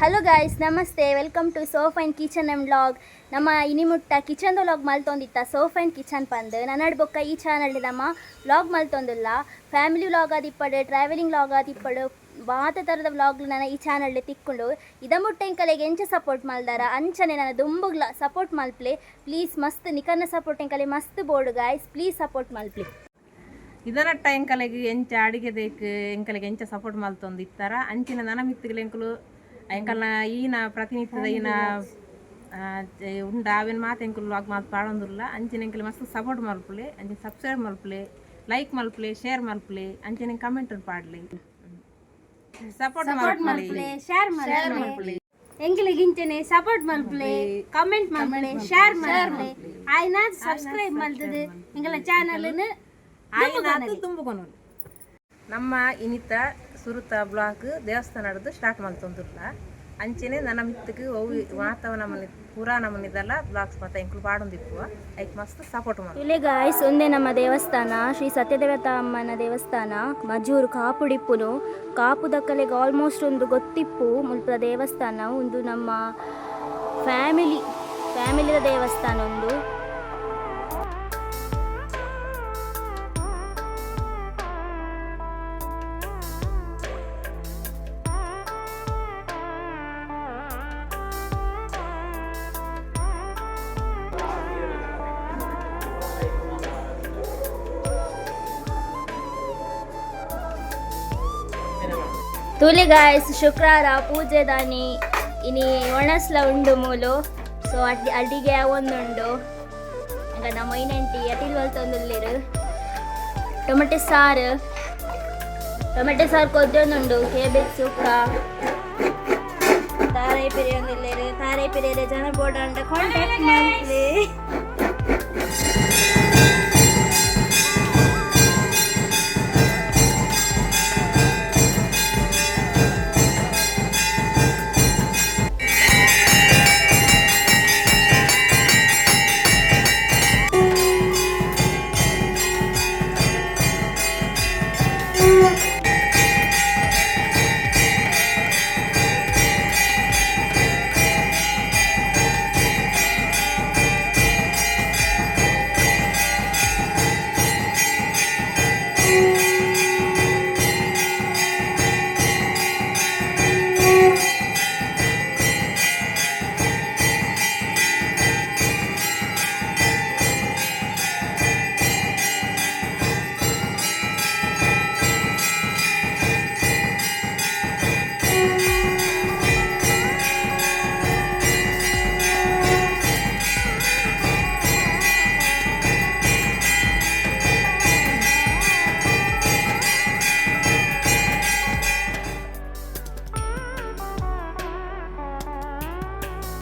Hello guys, ನಮಸ್ತೆ. Welcome to ಸೋಫ್ and kitchen and vlog. ನಮ್ಮ ಇನಿಮುಟ್ಟ ಕಿಚನ್ ವ್ಲಾಗ್ ಮಲ್ತೊಂದಿತ್ತ ಸೋಫ್ ಆ್ಯಂಡ್ ಕಿಚನ್ ಪಂದ್ ನನ್ನಡ್ ಬೊಕ್ಕ ಈ ಚಾನಲ್ ನಮ್ಮ ವ್ಲಾಗ್ ಮಲ್ತೊಂದುಲ್ಲ. ಫ್ಯಾಮಿಲಿ ವ್ಲಾಗ್ ಆದಿಪ್ಪಡು, ಟ್ರಾವೆಲಿಂಗ್ ವ್ಲಾಗ್ ಆದಿಪ್ಪಡು, ಮಾತ ಥರದ ವ್ಲಾಗ್ ನನ್ನ ಈ ಚಾನಲ್ ತಿಕ್ಕೊಂಡು ಇದ ಮುಟ್ಟ ಎಂಕಲೆಗೆ ಎಂಚ ಸಪೋರ್ಟ್ ಮಲ್ದಾರ ಅಂಚನೆ ನನ್ನ ದುಂಬುಗ್ಲ ಸಪೋರ್ಟ್ ಮಲ್ಪ್ಲೆ. ಪ್ಲೀಸ್ ಮಸ್ತ್ ನಿಕನ್ನ ಸಪೋರ್ಟ್ ಎಂಕಲೆ ಮಸ್ತ್ ಬೋರ್ಡು ಗಾಯ್ಸ್, ಪ್ಲೀಸ್ ಸಪೋರ್ಟ್ ಮಲ್ಪ್ಲೆ. ಇದನಟ್ಟ ಎಂಕಲೆಗೆ ಎಂಚ ಅಡಿಗೆ ದೇಕ್ ಎಂಕಲೆಗೆ ಎಂಚ ಸಪೋರ್ಟ್ ಮಲ್ತೊಂದಿತ್ತಾರ ಅಂಚಿನ ನನ್ನ ಮಿತ್ತಿಗೆ ಎಂಕಲು ಎಂಕಲ್ನ ಈನ ಪ್ರತಿನಿತ್ಯದ ಈನ ಉಂಡ ಅವೇನು ಮಾತು ಎಂಕಲು ವ್ಲಾಗ್ ಮಾತು ಪಾಡೊಂದಿಲ್ಲ. ಅಂಚಿನ ಎಂಕಲೆ ಮಸ್ತ್ ಸಪೋರ್ಟ್ ಮಲ್ಪಲೆ, ಅಂಚಿನ ಸಬ್ಸ್ಕ್ರೈಬ್ ಮಲ್ಪಲೆ, ಲೈಕ್ ಮಲ್ಪಲೆ, ಶೇರ್ ಮಲ್ಪಲೆ, ಅಂಚಿನ ಕಮೆಂಟ್ ಪಾಡ್ಲಿ, ಸಪೋರ್ಟ್ ಮಲ್ಪಲೆ, ಶೇರ್ ಮಲ್ಪಲೆ, ಎಂಕಲೆಗೆ ಇಂಚನೆ ಸಪೋರ್ಟ್ ಮಲ್ಪಲೆ, ಕಮೆಂಟ್ ಮಲ್ಪಲೆ, ಶೇರ್ ಮಲ್ಪಲೆ, ಆಯ್ನ ಸಬ್ಸ್ಕ್ರೈಬ್ ಮಲ್ತದೆ ಎಂಕಲ ಚಾನಲ್ನ ಆಯ್ನ ತುಂಬುಕೊನು. ನಮ್ಮ ಇನಿತ ಸುರುತ ಬ್ಲಾಗ್ ದೇವಸ್ಥಾನ ನಡೆದು ಸ್ಟಾರ್ಟ್ ಮಾಡ್ತೊಂದಿಲ್ಲ ಅಂಚೆನೆ ನನ್ನ ಮಿತ್ತಕ್ಕೆ ಅವು ಮಾತವ ನಮ್ಮನೆ ಪೂರಾ ನಮ್ಮನಿದೆಲ್ಲ ಬ್ಲಾಗ್ಸ್ ಮತ್ತೆ ಎಂಕ್ಲು ಪಾಡೊಂದಿಪ್ಪುವ ಐಕ್ ಮಸ್ತ್ ಸಪೋರ್ಟ್ ಮಾಡಿ. ಇಲ್ಲೇ ಗಾಯ್ಸ್ ಒಂದೇ ನಮ್ಮ ದೇವಸ್ಥಾನ ಶ್ರೀ ಸತ್ಯದೇವತಾ ಅಮ್ಮನ ದೇವಸ್ಥಾನ ಮಜೂರು ಕಾಪುಡಿಪ್ಪುನು ಕಾಪು ದಕ್ಕಲೆಗೆ ಆಲ್ಮೋಸ್ಟ್ ಒಂದು ಗೊತ್ತಿಪ್ಪು ಮುಲ್ಪದ ದೇವಸ್ಥಾನ ಒಂದು ನಮ್ಮ ಫ್ಯಾಮಿಲಿಯ ದೇವಸ್ಥಾನ ಒಂದು. ತುಲಿ ಗಾಯ್ಸ್ ಶುಕ್ರವಾರ ಪೂಜೆ ದಾನಿ ಇನಿ ಒಣಸ್ಲ ಉಂಡು ಮೂಲು. ಸೊ ಅಡಿಗೆ ಒಂದುಂಡು ಈಗ ನಮ್ಮ ಮೈನೆಂಟಿ ಅಟಿಲ್ ಹೊಲ್ತೊಂದುಲ್ಲಿರು ಟೊಮೆಟೊ ಸಾರು ಕೊದ್ದೊಂದುಂಡು ಕೇಬೇಜ್ ಸುಕ್ಕ ತಾರೈ ಪಿರಿ ಒಂದಿಲ್ಲೇರು ತಾರೈ ಪಿರಿಯರೆ ಜನ ಬೋರ್ಡ್ ಅಂತ ಕಾಂಟ್ಯಾಕ್ಟ್ ಮಾಡ್ಲಿ.